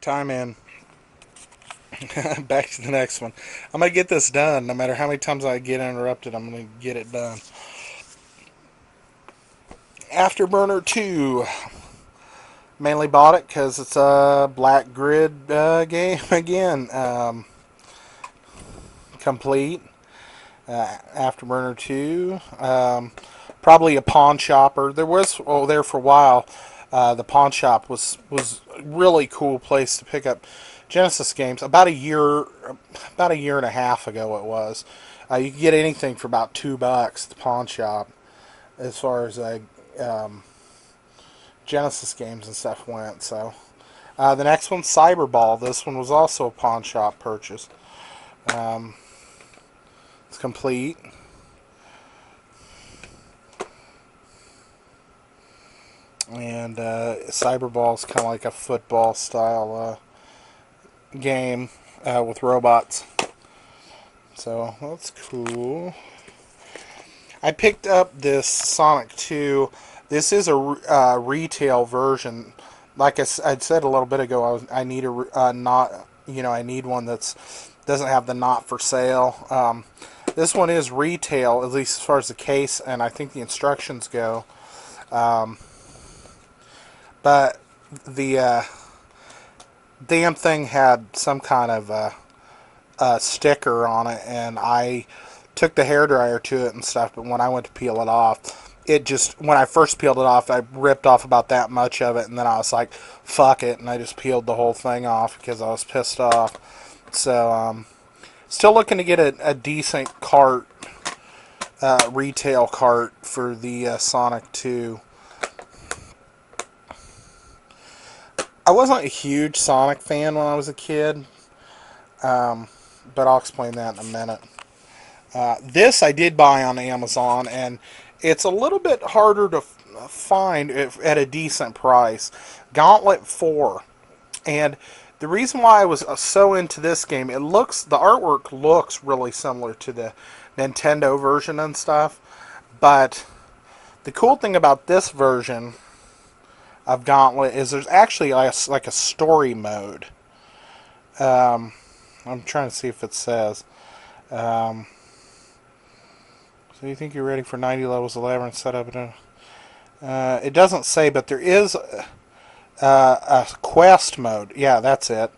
Time in. Back to the next one. I'm going to get this done. No matter how many times I get interrupted, I'm going to get it done. Afterburner 2. Mainly bought it because it's a black grid game again. Complete. Afterburner 2. Probably a pawn shopper. There was, there for a while, the pawn shop was a really cool place to pick up Genesis games. About a year and a half ago it was. You could get anything for about $2 at the pawn shop as far as um, Genesis games and stuff went. So the next one, Cyberball. This one was also a pawn shop purchase. Um, it's complete. And Cyberball is kind of like a football style game with robots. So that's cool. I picked up this Sonic 2. This is a retail version. Like I'd said a little bit ago, I need a not. I need one that's doesn't have the not for sale. This one is retail, at least as far as the case, and I think the instructions go. But the damn thing had some kind of sticker on it, and I took the hairdryer to it and stuff, but when I went to peel it off, when I first peeled it off, I ripped off about that much of it, and then I was like, fuck it, and I just peeled the whole thing off because I was pissed off. So, still looking to get a decent cart, retail cart for the Sonic 2. I wasn't a huge Sonic fan when I was a kid, but I'll explain that in a minute. This I did buy on Amazon, and it's a little bit harder to find at a decent price. Gauntlet 4. And the reason why I was so into this game, the artwork looks really similar to the Nintendo version and stuff, but the cool thing about this version of Gauntlet is there's actually like a story mode. I'm trying to see if it says. So you think you're ready for 90 levels of labyrinth setup? It doesn't say, but there is a quest mode. Yeah, that's it.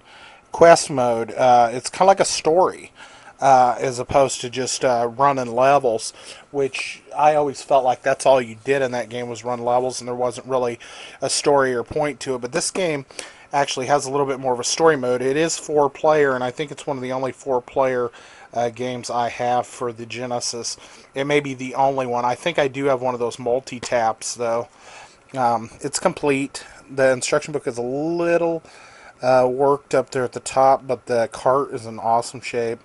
Quest mode. It's kind of like a story. As opposed to just running levels, which I always felt like that's all you did in that game was run levels, and there wasn't really a story or point to it. But this game actually has a little bit more of a story mode. It is 4-player, and I think it's one of the only 4-player games I have for the Genesis. It may be the only one. I think I do have one of those multi-taps, though. It's complete. The instruction book is a little worked up there at the top, but the cart is in awesome shape.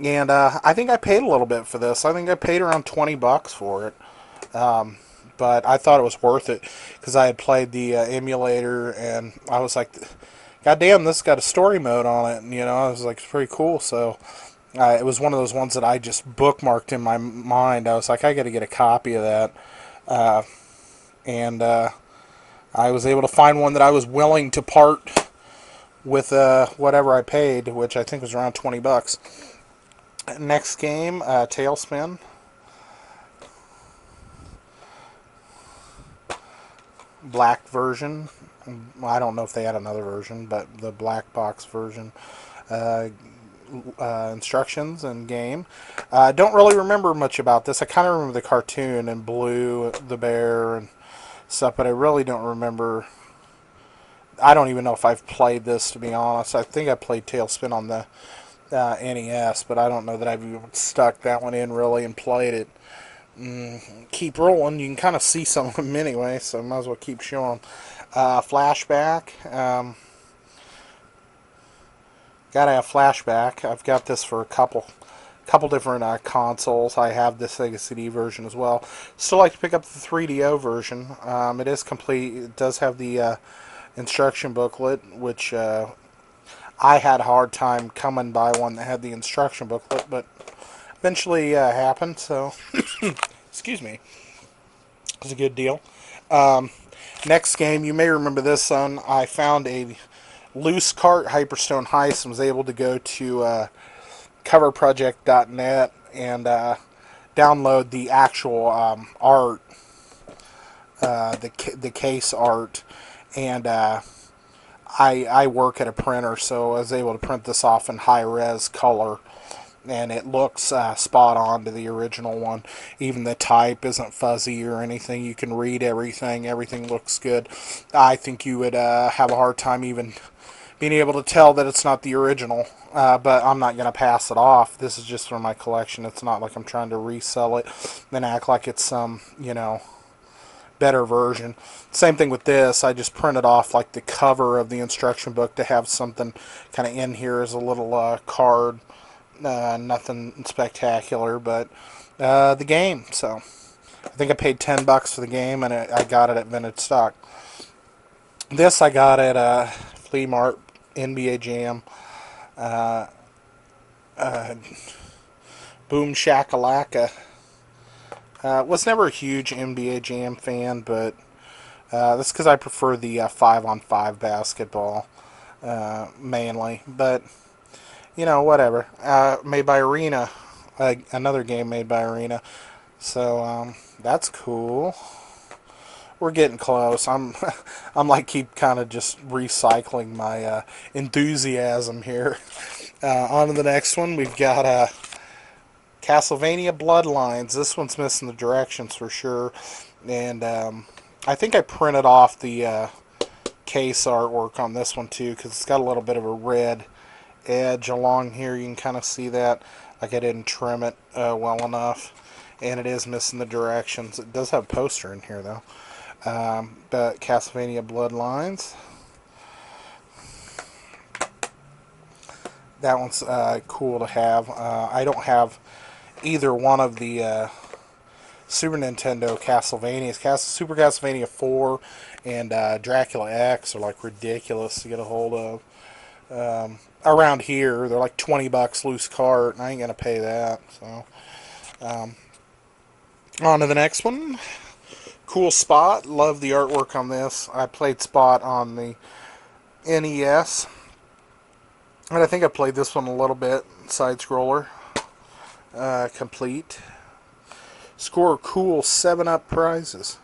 And I think I paid a little bit for this. I think I paid around $20 for it. But I thought it was worth it because I had played the emulator, and I was like, God damn, this got a story mode on it. And, I was like, it's pretty cool. So it was one of those ones that I just bookmarked in my mind. I was like, I got to get a copy of that. And I was able to find one that I was willing to part with whatever I paid, which I think was around $20. Next game, Tailspin. Black version. I don't know if they had another version, but the black box version. Instructions and game. Don't really remember much about this. I kind of remember the cartoon and Blue, the bear, and stuff, but I really don't remember. I don't even know if I've played this, to be honest. I think I played Tailspin on the NES, but I don't know that I've even stuck that one in really and played it. Keep rolling. You can kind of see some of them anyway, so might as well keep showing. Flashback. Gotta have Flashback. I've got this for a couple different consoles. I have the Sega CD version as well. Still like to pick up the 3DO version. It is complete. It does have the instruction booklet, which I had a hard time coming by one that had the instruction booklet, but eventually happened, so excuse me. It was a good deal. Next game, you may remember this one. I found a loose cart Hyperstone Heist and was able to go to coverproject.net and download the actual art, the case art, and I work at a printer, so I was able to print this off in high res color, and it looks spot on to the original one. Even the type isn't fuzzy or anything. You can read everything. Everything looks good. I think you would have a hard time even being able to tell that it's not the original. But I'm not going to pass it off. This is just for my collection. It's not like I'm trying to resell it and act like it's some, better version. Same thing with this. I just printed off like the cover of the instruction book to have something kind of in here as a little card. Nothing spectacular, but the game. So I think I paid $10 for the game, and I got it at vintage stock. This I got at Flea Mart, NBA Jam. Boom Shakalaka. Was never a huge NBA Jam fan, but that's because I prefer the 5-on-5 basketball mainly. But whatever. Made by Arena, another game made by Arena. So that's cool. We're getting close. I'm like keep kind of just recycling my enthusiasm here. On to the next one. We've got Castlevania Bloodlines. This one's missing the directions for sure, and I think I printed off the case artwork on this one too, because it's got a little bit of a red edge along here. You can kind of see that, like I didn't trim it well enough, and it is missing the directions. It does have a poster in here though. But Castlevania Bloodlines. That one's cool to have. I don't have either one of the Super Nintendo Castlevanias. Super Castlevania 4 and Dracula X are like ridiculous to get a hold of. Around here, they're like $20 loose cart, and I ain't gonna pay that. So, on to the next one. Cool Spot. Love the artwork on this. I played Spot on the NES, and I think I played this one a little bit. Side scroller. Complete. Score cool 7-up prizes.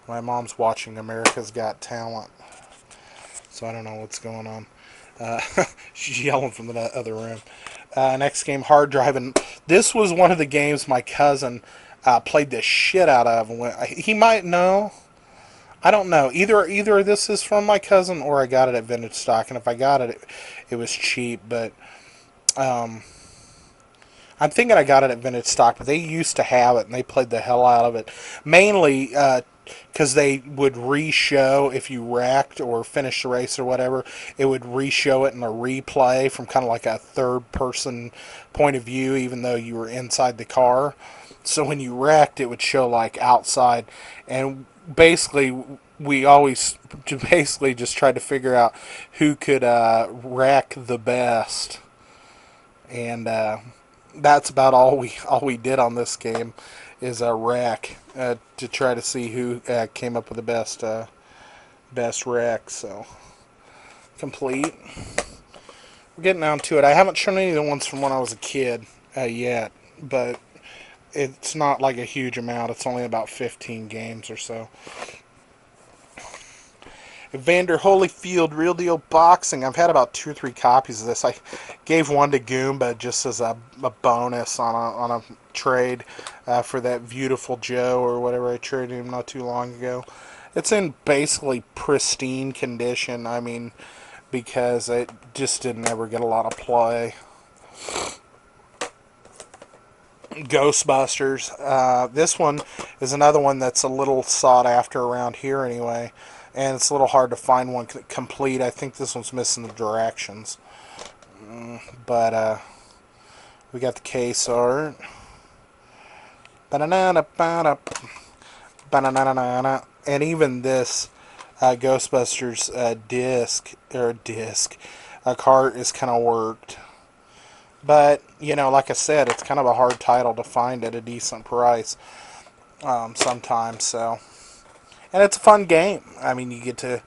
My mom's watching America's Got Talent, so I don't know what's going on. She's yelling from the other room. Next game, Hard Driving. This was one of the games my cousin played the shit out of. He might know. I don't know. Either this is from my cousin or I got it at vintage stock. And if I got it, it was cheap. But I'm thinking I got it at vintage stock. But they used to have it, and they played the hell out of it. Mainly because they would re-show, if you wrecked or finished the race or whatever, it would re-show it in a replay from kind of like a third-person point of view, even though you were inside the car. So when you wrecked, it would show like outside, and basically we always basically just tried to figure out who could wreck the best, and that's about all we did on this game is a wreck to try to see who came up with the best wreck. So complete. We're getting down to it. I haven't shown any of the ones from when I was a kid yet, but it's not like a huge amount. It's only about 15 games or so. Evander Holyfield Real Deal Boxing. I've had about 2 or 3 copies of this. I gave one to Goomba just as a bonus on a trade for that Beautiful Joe or whatever I traded him not too long ago. It's in basically pristine condition. I mean, because it just didn't ever get a lot of play. Ghostbusters. This one is another one that's a little sought after around here anyway, and it's a little hard to find one complete. I think this one's missing the directions, but we got the case art. And even this Ghostbusters disc cart is kind of worked. But, like I said, it's kind of a hard title to find at a decent price sometimes. So, and it's a fun game. I mean, you get to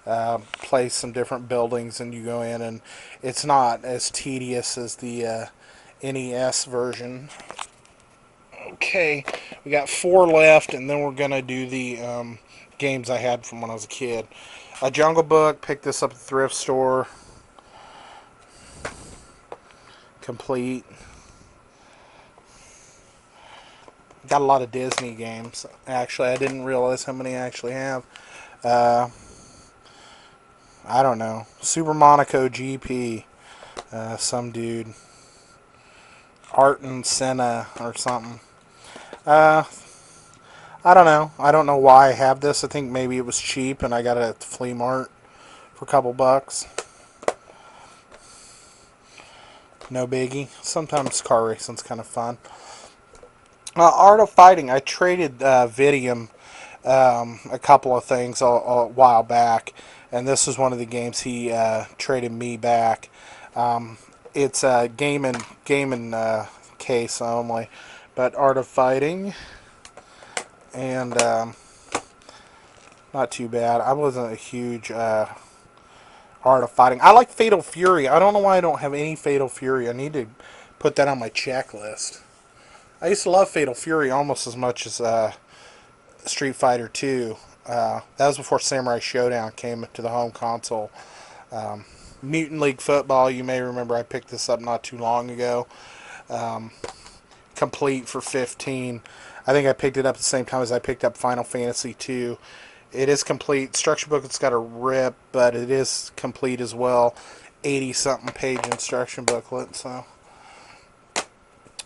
play some different buildings, and you go in, and it's not as tedious as the NES version. Okay, we got 4 left, and then we're gonna do the games I had from when I was a kid. A Jungle Book. Picked this up at the thrift store. Complete. Got a lot of Disney games. Actually, I didn't realize how many I actually have. Uh, I don't know. Super Monaco GP. Some dude. Art and Senna or something. Uh, I don't know. I don't know why I have this. I think maybe it was cheap and I got it at the flea mart for a couple bucks. No biggie. Sometimes car racing's kind of fun. Art of Fighting. I traded Vidium a couple of things a while back, and this was one of the games he traded me back. It's a game and case only, but Art of Fighting, and not too bad. I wasn't a huge Art of Fighting. I like Fatal Fury. I don't know why I don't have any Fatal Fury. I need to put that on my checklist. I used to love Fatal Fury almost as much as Street Fighter 2. That was before Samurai Showdown came to the home console. Mutant League Football, you may remember I picked this up not too long ago. Complete for 15. I think I picked it up at the same time as I picked up Final Fantasy 2. It is complete. Instruction booklet's got a rip, but it is complete as well. 80-something page instruction booklet, so...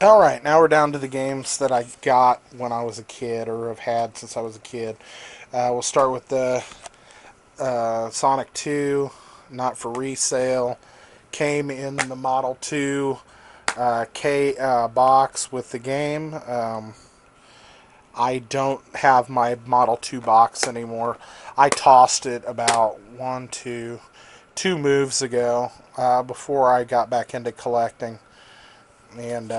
Alright, now we're down to the games that I got when I was a kid, or have had since I was a kid. We'll start with the Sonic 2, not for resale. Came in the Model 2 box with the game. I don't have my Model 2 box anymore. I tossed it about two moves ago before I got back into collecting. And,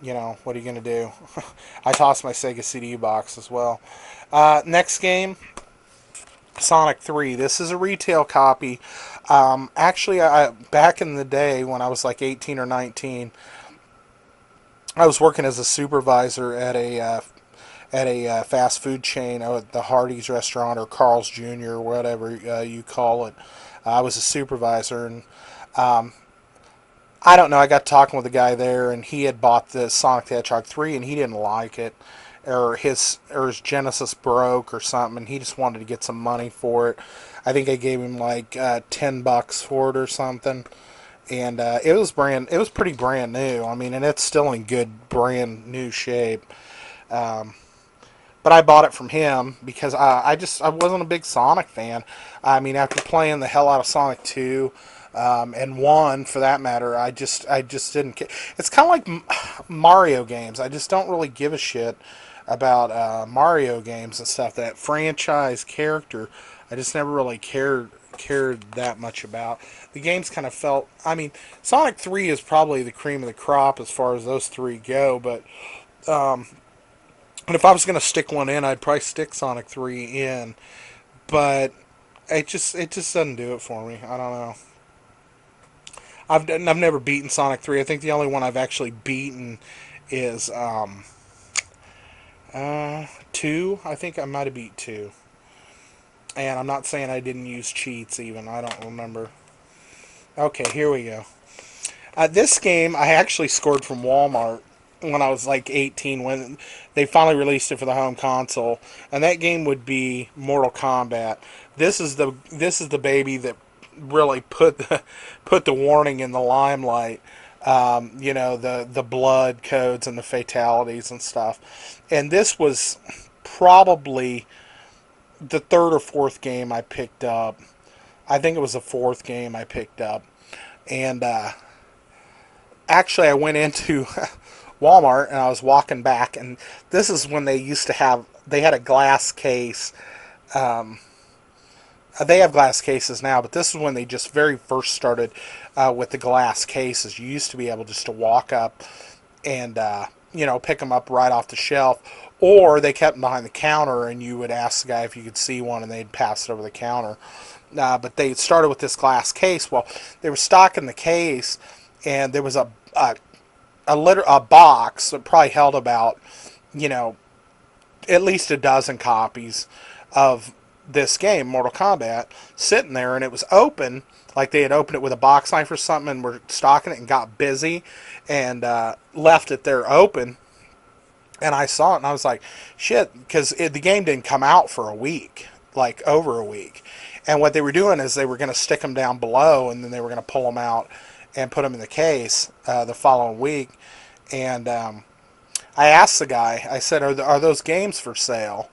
you know, what are you going to do? I tossed my Sega CD box as well. Next game, Sonic 3. This is a retail copy. Actually, back in the day when I was like 18 or 19, I was working as a supervisor at a fast food chain, the Hardee's restaurant or Carl's Jr. or whatever you call it. I was a supervisor, and I don't know, I got talking with a guy there, and he had bought the Sonic the Hedgehog 3, and he didn't like it, or his Genesis broke or something, and he just wanted to get some money for it. I think I gave him like $10 for it or something, and it was pretty brand new. I mean, and it's still in good brand new shape. But I bought it from him because I wasn't a big Sonic fan. I mean, after playing the hell out of Sonic 2. And 1, for that matter, I just didn't care. It's kind of like Mario games. I just don't really give a shit about Mario games and stuff. That franchise character, I just never really cared that much about. The games kind of felt. I mean, Sonic 3 is probably the cream of the crop as far as those three go. But and if I was going to stick one in, I'd probably stick Sonic 3 in. But it just doesn't do it for me. I don't know. I've never beaten Sonic 3. I think the only one I've actually beaten is 2. I think I might have beat 2. And I'm not saying I didn't use cheats even. I don't remember. Okay, here we go. This game I actually scored from Walmart when I was like 18 when they finally released it for the home console. And that game would be Mortal Kombat. This is the baby that really put the warning in the limelight. You know, the blood codes and the fatalities and stuff. And this was probably the third or fourth game I picked up. I think it was the fourth game I picked up. And actually I went into Walmart and I was walking back, and this is when they had a glass case. They have glass cases now, but this is when they just very first started with the glass cases. You used to be able just to walk up and pick them up right off the shelf, or they kept them behind the counter, and you would ask the guy if you could see one, and they'd pass it over the counter. but they started with this glass case. Well, they were stocking the case, and there was a box that probably held about, you know, at least a dozen copies of this game, Mortal Kombat, sitting there, and it was open. Like they had opened it with a box knife or something, and were stocking it, and got busy, and left it there open. And I saw it, and I was like, shit, because the game didn't come out for a week, like over a week. And what they were doing is they were going to stick them down below, and then they were going to pull them out and put them in the case the following week. And I asked the guy, I said, are those games for sale?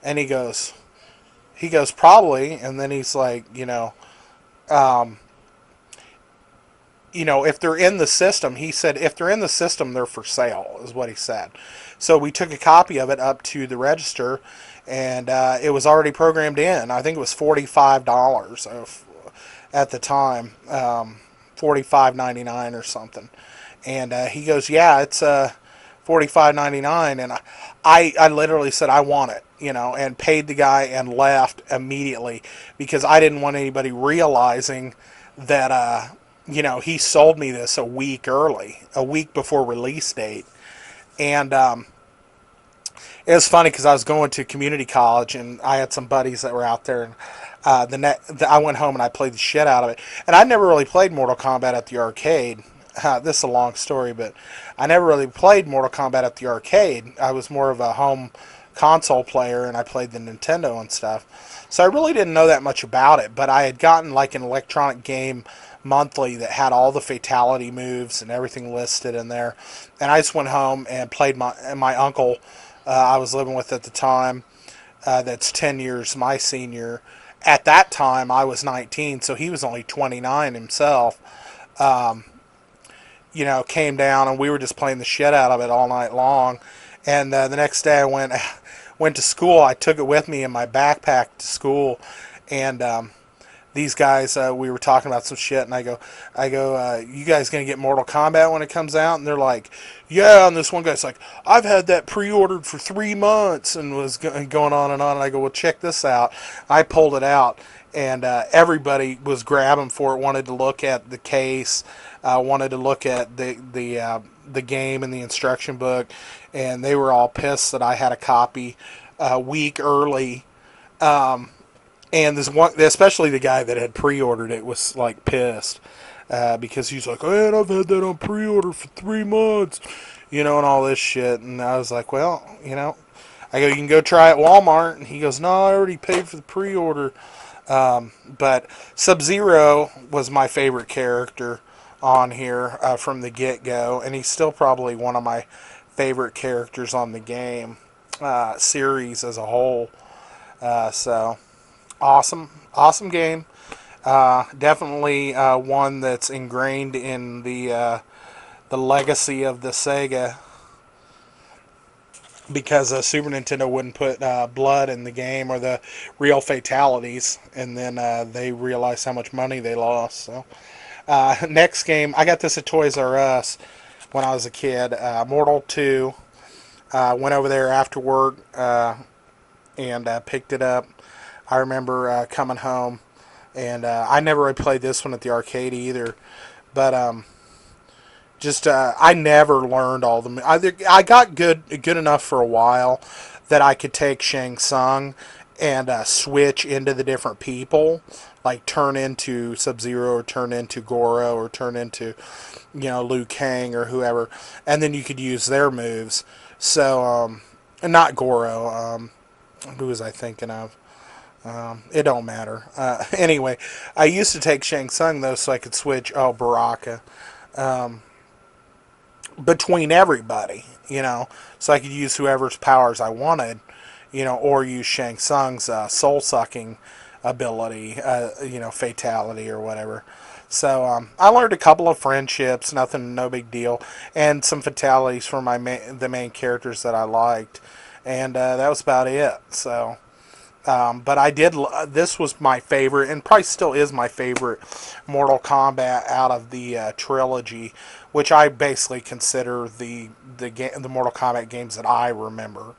And he goes, probably. And then he's like, um, if they're in the system, he said, if they're in the system, they're for sale, is what he said. So we took a copy of it up to the register, and it was already programmed in. I think it was $45 at the time, $45.99 or something. And he goes, yeah, it's $45.99, and I literally said I want it, and paid the guy and left immediately because I didn't want anybody realizing that he sold me this a week early, a week before release date. And it was funny because I was going to community college, and I had some buddies that were out there, and I went home and I played the shit out of it. And I never really played Mortal Kombat at the arcade. This is a long story, but I never really played Mortal Kombat at the arcade. I was more of a home console player, and I played the Nintendo and stuff. So I really didn't know that much about it, but I had gotten like an electronic game monthly that had all the fatality moves and everything listed in there. And I just went home and played my uncle I was living with at the time, that's 10 years my senior. At that time, I was 19, so he was only 29 himself. Um, came down, and we were just playing the shit out of it all night long. And the next day I went to school. I took it with me in my backpack to school, and these guys, we were talking about some shit, and I go, you guys gonna get Mortal Kombat when it comes out? And they're like, yeah. And this one guy's like, I've had that pre-ordered for 3 months, and was going on and on. And I go, well, check this out. I pulled it out, and everybody was grabbing for it, wanted to look at the case, wanted to look at the game and the instruction book, and they were all pissed that I had a copy a week early. And this one, especially the guy that had pre-ordered it, was like pissed because he's like, man, I've had that on pre-order for 3 months, and all this shit. And I was like, well, I go, you can go try it at Walmart. And he goes, no, I already paid for the pre-order. But Sub-Zero was my favorite character on here from the get-go, and he's still probably one of my favorite characters on the game series as a whole. So awesome game. Definitely one that's ingrained in the legacy of the Sega, because Super Nintendo wouldn't put blood in the game or the real fatalities, and then they realized how much money they lost. So next game, I got this at Toys R Us when I was a kid. Mortal 2. Went over there after work and picked it up. I remember coming home, and I never really played this one at the arcade either, but I never learned all the. I got good enough for a while that I could take Shang Tsung and switch into the different people, like turn into Sub-Zero or turn into Goro or turn into Liu Kang or whoever, and then you could use their moves. So and not Goro. Who was I thinking of? It don't matter. Anyway, I used to take Shang Tsung though, so I could switch. Oh, Baraka. Between everybody, so I could use whoever's powers I wanted, or use Shang Tsung's soul sucking ability, fatality or whatever. So I learned a couple of friendships, no big deal, and some fatalities for the main characters that I liked, and that was about it. So. But I did. This was my favorite, and probably still is my favorite Mortal Kombat out of the trilogy, which I basically consider the Mortal Kombat games that I remember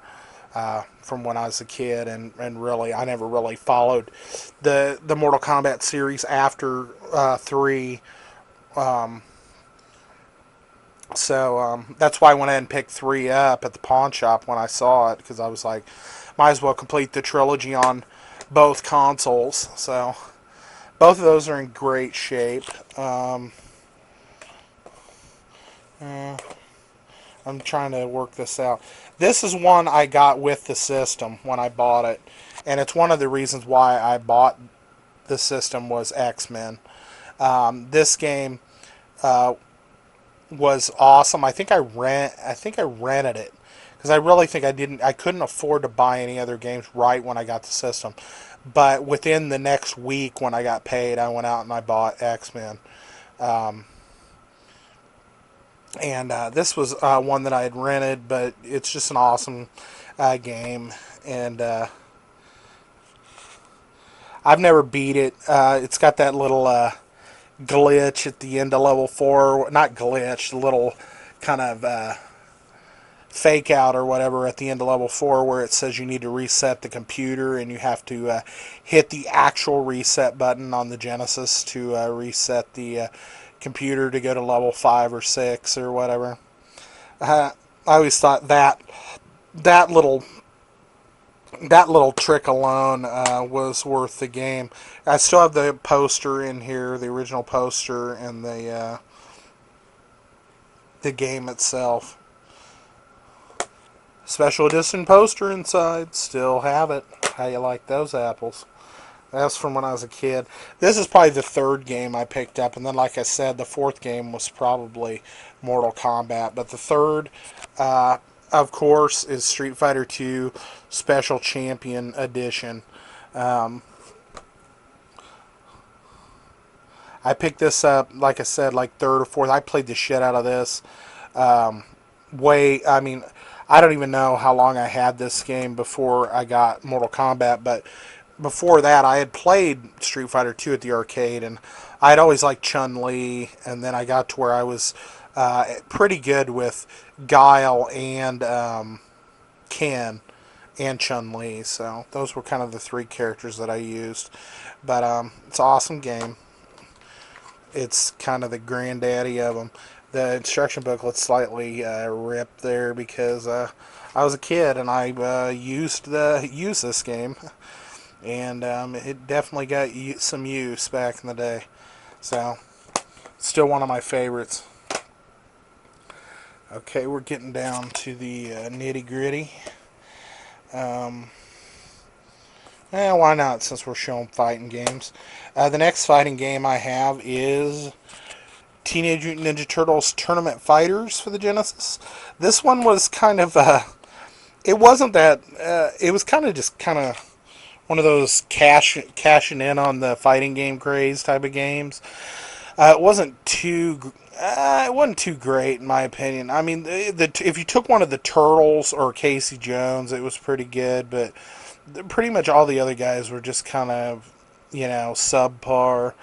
from when I was a kid, and really I never really followed the Mortal Kombat series after 3. Um, so that's why I went ahead and picked 3 up at the pawn shop when I saw it, because I was like, might as well complete the trilogy on both consoles. So both of those are in great shape. Uh, I'm trying to work this out. This is one I got with the system when I bought it, and it's one of the reasons why I bought the system was X-Men. This game uh, was awesome. I think I rented it because I really think I couldn't afford to buy any other games right when I got the system. But within the next week when I got paid, I went out and I bought X-Men. Um, and this was one that I had rented, but it's just an awesome game. And I've never beat it. It's got that little glitch at the end of level 4. Not glitch, the little kind of fake out or whatever at the end of level 4 where it says you need to reset the computer, and you have to hit the actual reset button on the Genesis to reset the computer to go to level 5 or 6 or whatever. I always thought that little that little trick alone was worth the game. I still have the poster in here, the original poster, and the game itself. Special edition poster inside. Still have it. How you like those apples? That's from when I was a kid. This is probably the 3rd game I picked up, and then, like I said, the 4th game was probably Mortal Kombat. But the 3rd, of course, is Street Fighter 2 Special Champion Edition. Um, I picked this up, like I said, like 3rd or 4th. I played the shit out of this. Um, I mean, I don't even know how long I had this game before I got Mortal Kombat, but before that, I had played Street Fighter 2 at the arcade, and I had always liked Chun-Li, and then I got to where I was pretty good with Guile and Ken and Chun-Li, so those were kind of the 3 characters that I used. But it's an awesome game. It's kind of the granddaddy of them. The instruction booklet's slightly ripped there because I was a kid and I used this game, and it definitely got some use back in the day. So, still one of my favorites. Okay, we're getting down to the nitty gritty. Why not, since we're showing fighting games? The next fighting game I have is Teenage Mutant Ninja Turtles Tournament Fighters for the Genesis. This one was kind of, it wasn't that, it was kind of one of those cashing in on the fighting game craze type of games. It wasn't too great in my opinion. I mean, if you took one of the Turtles or Casey Jones, it was pretty good, but pretty much all the other guys were just kind of, subpar.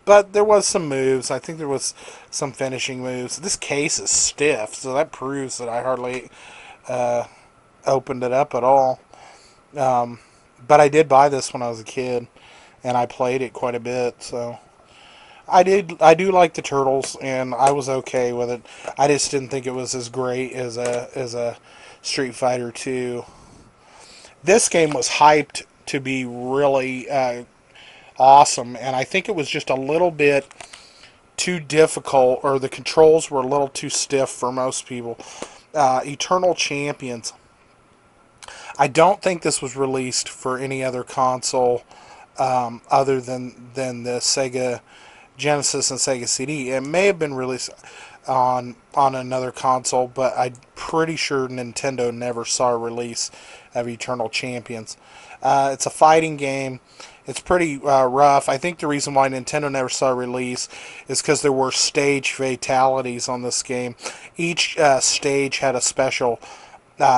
But there was some moves. I think there was some finishing moves. This case is stiff, so that proves that I hardly opened it up at all. But I did buy this when I was a kid, and I played it quite a bit. So I do like the Turtles, and I was okay with it. I just didn't think it was as great as a Street Fighter 2. This game was hyped to be really awesome, and I think it was just a little bit too difficult, or the controls were a little too stiff for most people. Eternal Champions. I don't think this was released for any other console other than the Sega Genesis and Sega CD. It may have been released on another console, but I'm pretty sure Nintendo never saw a release of Eternal Champions. It's a fighting game. It's pretty rough. I think the reason why Nintendo never saw a release is because there were stage fatalities on this game. Each stage had a special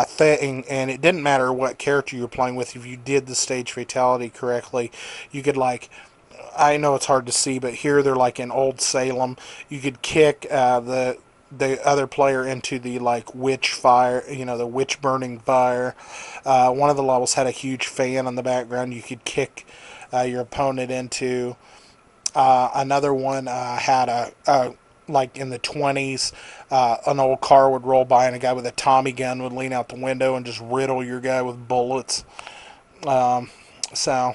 thing, and it didn't matter what character you were playing with. If you did the stage fatality correctly, you could, like, I know it's hard to see, but here they're like in Old Salem. You could kick the other player into the like witch fire, the witch burning fire. One of the levels had a huge fan in the background you could kick your opponent into. Another one had a like in the 20s, an old car would roll by and a guy with a Tommy gun would lean out the window and just riddle your guy with bullets. So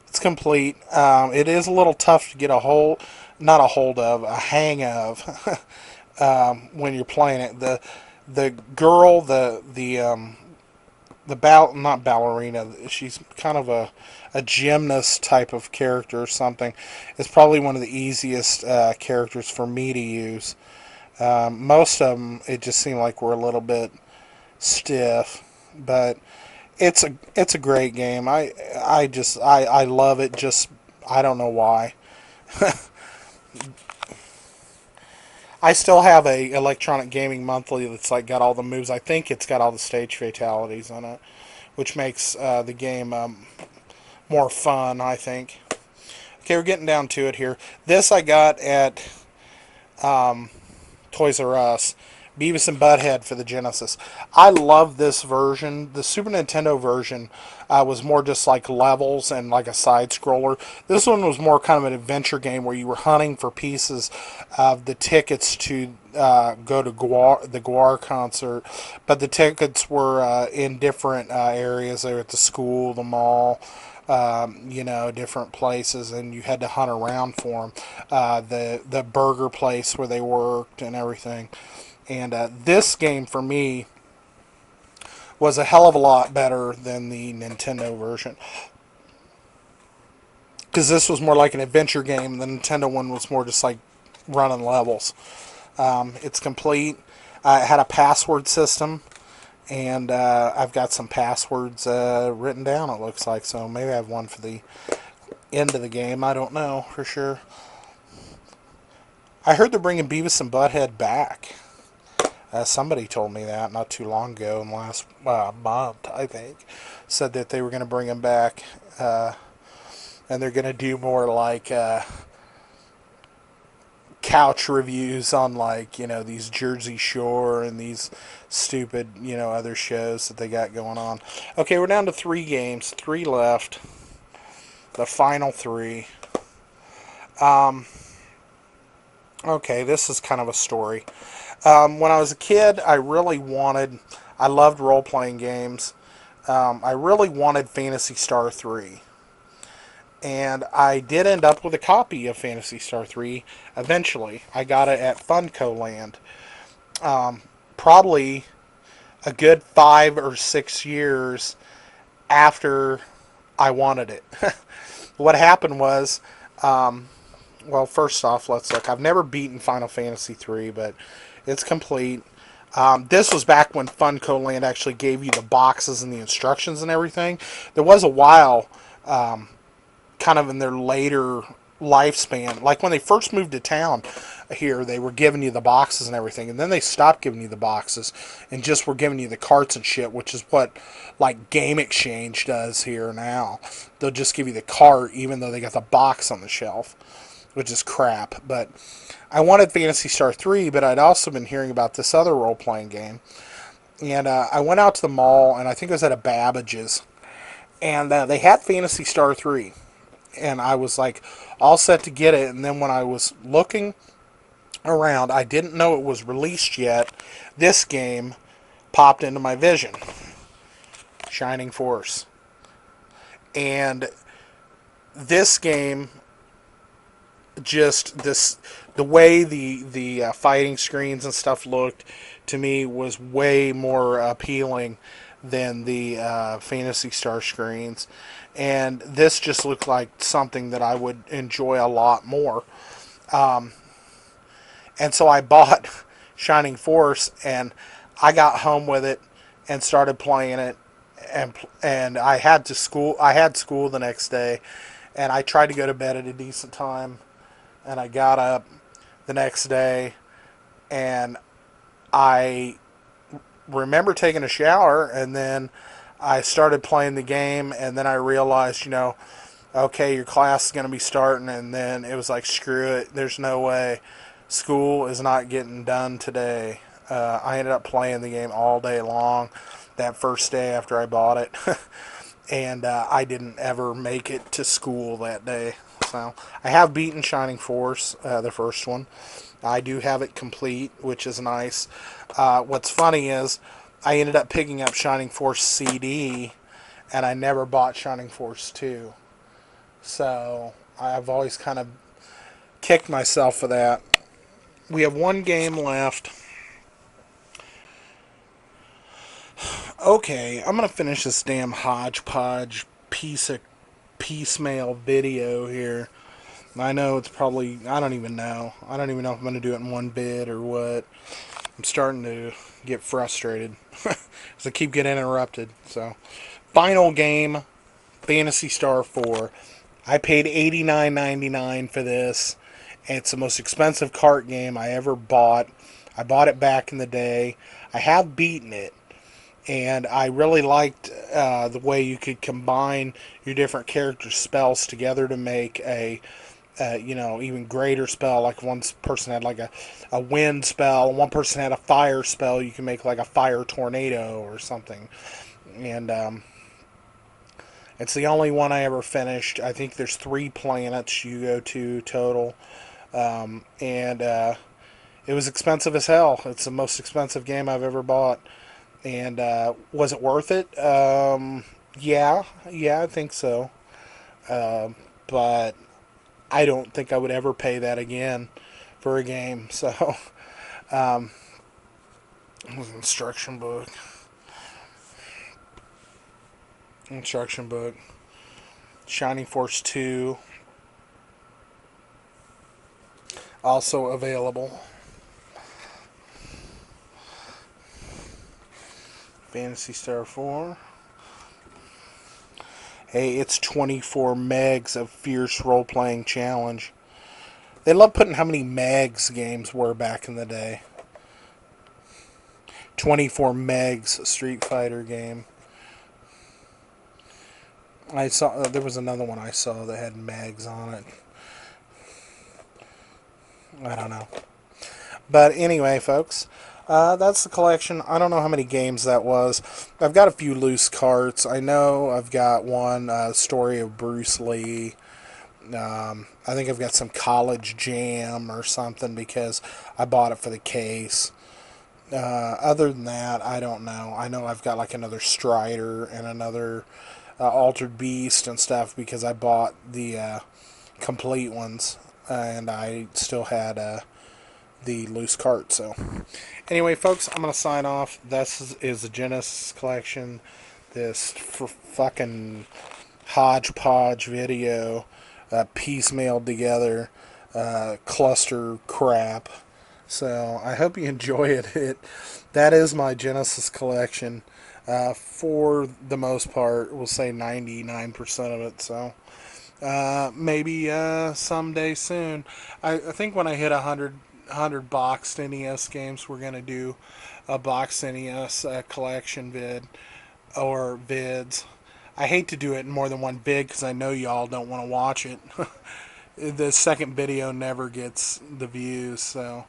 it's complete. It is a little tough to get not a hold of, a hang of when you're playing it. The girl, not ballerina. She's kind of a gymnast type of character or something. It's probably one of the easiest characters for me to use. Most of them, it just seemed like we're a little bit stiff, but it's a great game. I love it. Just I don't know why. I still have a electronic gaming monthly that's like got all the moves. I think it's got all the stage fatalities on it, which makes the game more fun, I think. Okay, we're getting down to it here. This I got at Toys R Us. Beavis and Butthead for the Genesis. I love this version. The Super Nintendo version was more just like levels and like a side scroller. This one was more kind of an adventure game where you were hunting for pieces of the tickets to go to the Guar concert. But the tickets were in different areas. They were at the school, the mall, different places, and you had to hunt around for them. The burger place where they worked and everything. And this game for me was a hell of a lot better than the Nintendo version. Because this was more like an adventure game. The Nintendo one was more just like running levels. It's complete. It had a password system. And I've got some passwords written down, it looks like. So maybe I have one for the end of the game. I don't know for sure. I heard they're bringing Beavis and Butthead back. Somebody told me that not too long ago, in the last month, I think. Said that they were going to bring him back. And they're going to do more like couch reviews on like, these Jersey Shore and these stupid, other shows that they got going on. Okay, we're down to 3 games. 3 left. The final 3. Okay, this is kind of a story. When I was a kid, I loved role-playing games. I really wanted Phantasy Star 3. And I did end up with a copy of Phantasy Star 3 eventually. I got it at Funko Land. Probably a good 5 or 6 years after I wanted it. What happened was, well, first off, let's look. I've never beaten Final Fantasy 3, but it's complete. This was back when Funko Land actually gave you the boxes and the instructions and everything. There was a while, kind of in their later lifespan, like when they first moved to town here, they were giving you the boxes and everything, and then they stopped giving you the boxes and just were giving you the carts and shit, which is what like Game Exchange does here now. They'll just give you the cart even though they got the box on the shelf, which is crap. But I wanted Phantasy Star 3, but I'd also been hearing about this other role-playing game. And I went out to the mall, and I think it was at a Babbage's, and they had Phantasy Star 3. And I was like all set to get it, and then when I was looking around, I didn't know it was released yet. This game popped into my vision. Shining Force. And this game, just the way the fighting screens and stuff looked to me was way more appealing than the Phantasy Star screens. And this just looked like something that I would enjoy a lot more. And so I bought Shining Force, and I got home with it and started playing it. And I had school the next day, and I tried to go to bed at a decent time. And I got up the next day, and I remember taking a shower, and then I started playing the game, and then I realized, okay, your class is going to be starting, and then it was like, screw it, there's no way. School is not getting done today. I ended up playing the game all day long that first day after I bought it. And I didn't ever make it to school that day. So I have beaten Shining Force, the first one. I do have it complete, which is nice. What's funny is I ended up picking up Shining Force CD, and I never bought Shining Force 2. So I've always kind of kicked myself for that. We have one game left. Okay, I'm going to finish this damn hodgepodge piece of piecemeal video here. I know it's probably, I don't even know. I don't even know if I'm going to do it in one bit or what. I'm starting to get frustrated because I keep getting interrupted. So, final game, Phantasy Star 4. I paid $89.99 for this. It's the most expensive cart game I ever bought. I bought it back in the day. I have beaten it. And I really liked the way you could combine your different character spells together to make a even greater spell. Like one person had like a wind spell, one person had a fire spell. You can make like a fire tornado or something. And it's the only one I ever finished. I think there's 3 planets you go to total. And it was expensive as hell. It's the most expensive game I've ever bought. And was it worth it? Yeah, I think so. But I don't think I would ever pay that again for a game. So, instruction book. Instruction book. Shining Force 2. Also available. Phantasy Star 4. Hey, it's 24 megs of fierce role-playing challenge. They love putting how many megs games were back in the day. 24 megs Street Fighter game. I saw there was another one I saw that had megs on it. I don't know. But anyway, folks, that's the collection. I don't know how many games that was. I've got a few loose carts. I know I've got one story of Bruce Lee. I think I've got some College Jam or something because I bought it for the case. Other than that, I don't know. I know I've got like another Strider and another Altered Beast and stuff because I bought the complete ones and I still had the loose cart. So, anyway, folks, I'm gonna sign off. This is the Genesis collection. This fucking hodgepodge video, piecemealed together, cluster crap. So I hope you enjoy it. That is my Genesis collection. For the most part, we'll say 99% of it. So maybe someday soon. I think when I hit 100 boxed NES games, we're gonna do a boxed NES collection vid or vids. I hate to do it in more than one vid because I know y'all don't want to watch it. The second video never gets the views, so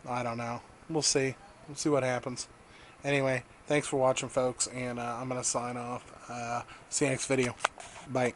I don't know. We'll see. We'll see what happens. Anyway, thanks for watching, folks, and I'm going to sign off. See you next video. Bye.